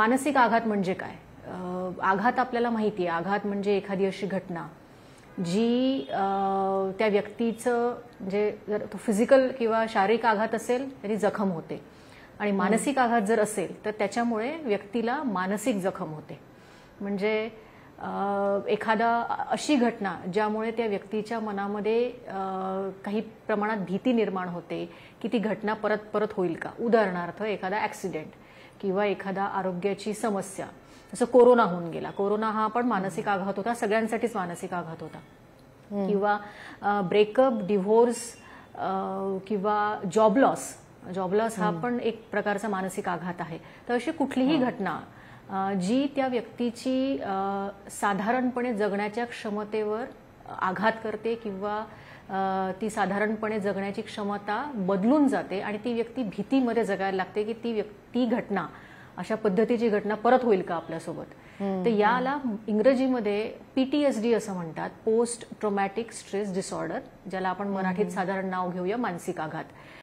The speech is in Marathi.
मानसिक आघात म्हणजे काय? आघात आपल्याला माहिती आहे. आघात म्हणजे एखादी अशी घटना जी त्या व्यक्तीचं म्हणजे जर तो फिजिकल किंवा शारीरिक आघात असेल तरी जखम होते आणि मानसिक आघात जर असेल तर त्याच्यामुळे व्यक्तीला मानसिक जखम होते. म्हणजे एखादा अशी घटना ज्यामुळे त्या व्यक्तीच्या मनामध्ये काही प्रमाणात भीती निर्माण होते की ती घटना परत परत होईल का. उदाहरणार्थ एखादा ऍक्सिडेंट किंवा एखादा आरोग्याची समस्या, जसं कोरोना होऊन गेला. कोरोना हा पण मानसिक आघात होता, सगळ्यांसाठीच मानसिक आघात होता. किंवा ब्रेकअप, डिव्होर्स किंवा जॉब लॉस हा पण एक प्रकारचा मानसिक आघात आहे. तर अशी कुठलीही घटना जी त्या व्यक्तीची साधारणपणे जगण्याच्या क्षमतेवर आघात करते किंवा ती साधारणपणे जगण्याची क्षमता बदलून जाते आणि ती व्यक्ती भीतीमध्ये जगायला लागते की ती घटना, अशा पद्धतीची घटना परत होईल का आपल्यासोबत. तर याला इंग्रजीमध्ये PTSD असं म्हणतात, पोस्ट ट्रॉमॅटिक स्ट्रेस डिसऑर्डर, ज्याला आपण मराठीत साधारण नाव घेऊया मानसिक आघात.